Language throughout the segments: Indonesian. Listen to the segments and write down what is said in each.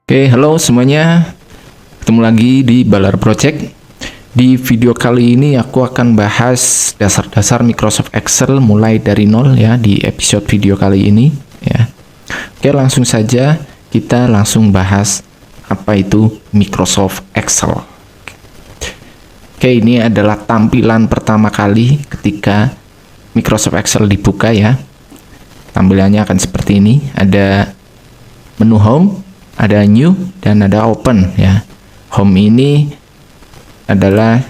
Oke, halo semuanya. Ketemu lagi di Balar Project. Di video kali ini aku akan bahas dasar-dasar Microsoft Excel mulai dari nol ya di episode video kali ini ya. Oke, langsung saja kita langsung bahas apa itu Microsoft Excel. Oke, ini adalah tampilan pertama kali ketika Microsoft Excel dibuka ya. Tampilannya akan seperti ini. Ada menu home, ada new, dan ada open ya. Home ini adalah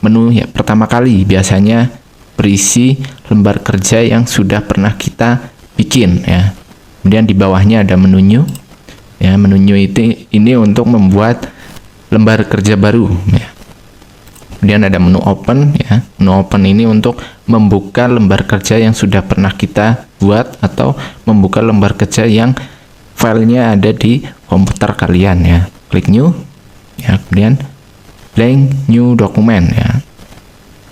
menu ya pertama kali, biasanya berisi lembar kerja yang sudah pernah kita bikin ya. Kemudian di bawahnya ada menu new ya. Menu new ini untuk membuat lembar kerja baru ya. Kemudian ada menu open ya. Menu open ini untuk membuka lembar kerja yang sudah pernah kita buat atau membuka lembar kerja yang filenya ada di komputer kalian ya. Klik new ya, kemudian blank new document ya,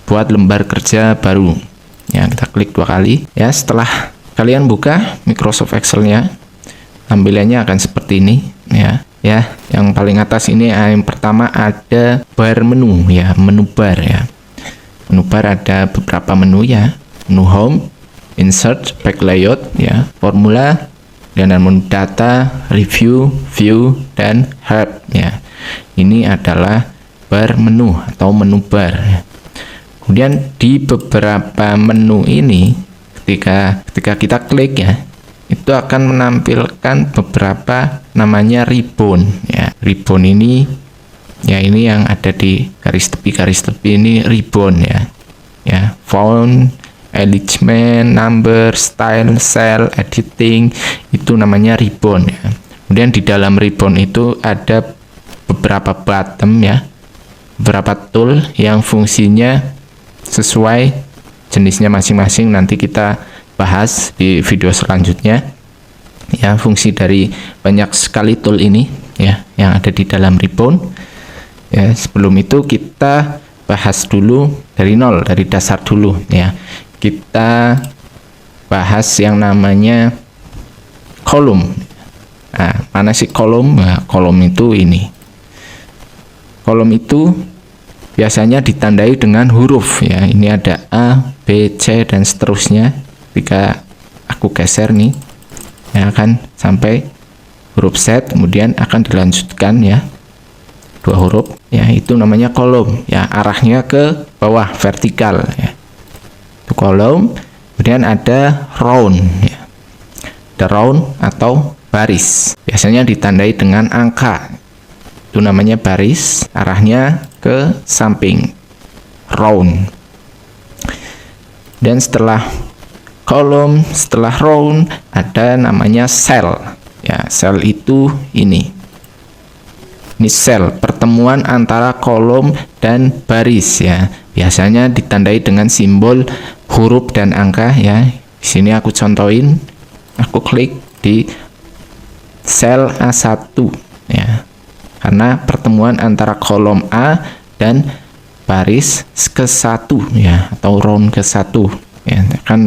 buat lembar kerja baru ya. Kita klik 2 kali ya. Setelah kalian buka Microsoft Excel-nya, tampilannya akan seperti ini ya. Yang paling atas ini yang pertama ada bar menu ya, menu bar ya. Menu bar ada beberapa menu ya. Menu home, insert, back layout ya, formula, dan menu data, review, view, dan help ya. Ini adalah bar menu atau menu bar ya. Kemudian di beberapa menu ini ketika kita klik ya, itu akan menampilkan beberapa namanya ribbon ya. Ribbon ini ya, ini yang ada di garis tepi ini ribbon ya. Ya, font, alignment, number, style, cell, editing, itu namanya ribbon ya. Kemudian di dalam ribbon itu ada beberapa button ya, beberapa tool yang fungsinya sesuai jenisnya masing-masing. Nanti kita bahas di video selanjutnya ya, fungsi dari banyak sekali tool ini ya yang ada di dalam ribbon ya. Sebelum itu kita bahas dulu dari nol, dari dasar dulu ya. Kita bahas yang namanya kolom. Nah, mana sih kolom? Nah, kolom itu ini. Kolom itu biasanya ditandai dengan huruf ya. Ini ada A, B, C, dan seterusnya. Ketika aku geser nih, ya akan sampai huruf Z, kemudian akan dilanjutkan ya 2 huruf ya. Itu namanya kolom ya, arahnya ke bawah, vertikal ya. Kolom. Kemudian ada round ya. Ada round atau baris, biasanya ditandai dengan angka, itu namanya baris, arahnya ke samping, round. Dan setelah kolom, setelah round, ada namanya cell ya. Cell itu ini cell, pertemuan antara kolom dan baris ya, biasanya ditandai dengan simbol huruf dan angka ya. Di sini aku contohin, aku klik di sel A1 ya, karena pertemuan antara kolom A dan baris ke-1 ya, atau round ke-1 ya, akan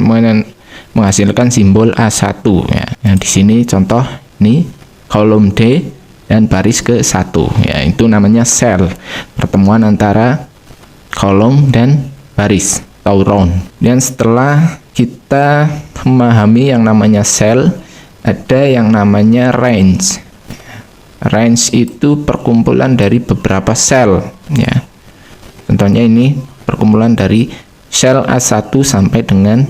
menghasilkan simbol A1 ya. Nah, di sini contoh ini kolom D dan baris ke-1 ya, itu namanya sel, pertemuan antara kolom dan baris atau round. Dan setelah kita memahami yang namanya sel, ada yang namanya range. Range itu perkumpulan dari beberapa sel ya. Contohnya ini perkumpulan dari sel A1 sampai dengan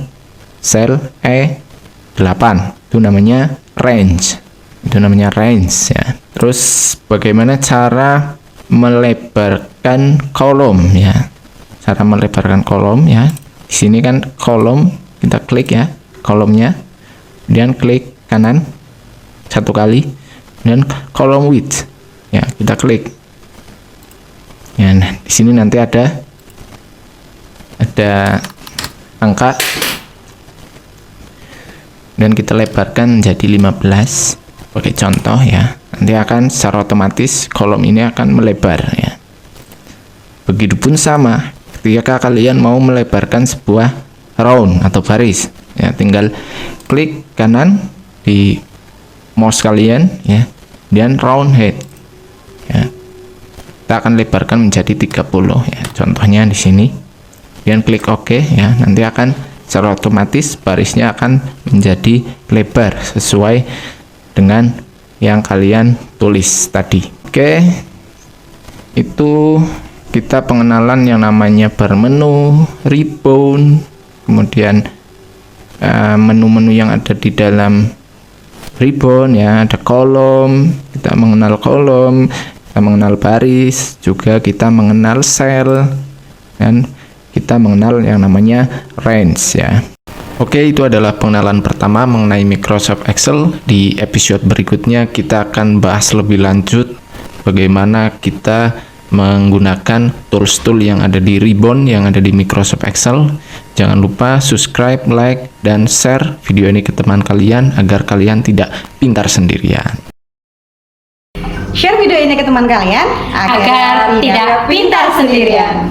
sel E8. Itu namanya range. Itu namanya range ya. Terus bagaimana cara melebarkan kolom ya? Cara melebarkan kolom ya. Di sini kan kolom, kita klik ya kolomnya, kemudian klik kanan 1 kali, dan kolom width ya, kita klik ya. Nah, di sini nanti ada angka, dan kita lebarkan menjadi 15 sebagai contoh ya. Nanti akan secara otomatis kolom ini akan melebar ya. Begitupun sama ketika kalian mau melebarkan sebuah round atau baris ya, tinggal klik kanan di mouse kalian ya, dan round head ya. Kita akan lebarkan menjadi 30 ya. Contohnya di sini. Kemudian klik OK ya. Nanti akan secara otomatis barisnya akan menjadi lebar sesuai dengan yang kalian tulis tadi. Oke. Itu kita pengenalan yang namanya bar menu, ribbon, kemudian menu-menu yang ada di dalam ribbon ya, ada kolom, kita mengenal kolom, kita mengenal baris, juga kita mengenal sel, dan kita mengenal yang namanya range ya. Oke, itu adalah pengenalan pertama mengenai Microsoft Excel. Di episode berikutnya kita akan bahas lebih lanjut bagaimana kita menggunakan tools-tool yang ada di ribbon yang ada di Microsoft Excel. Jangan lupa subscribe, like, dan share video ini ke teman kalian agar kalian tidak pintar sendirian. Share video ini ke teman kalian agar tidak pintar sendirian.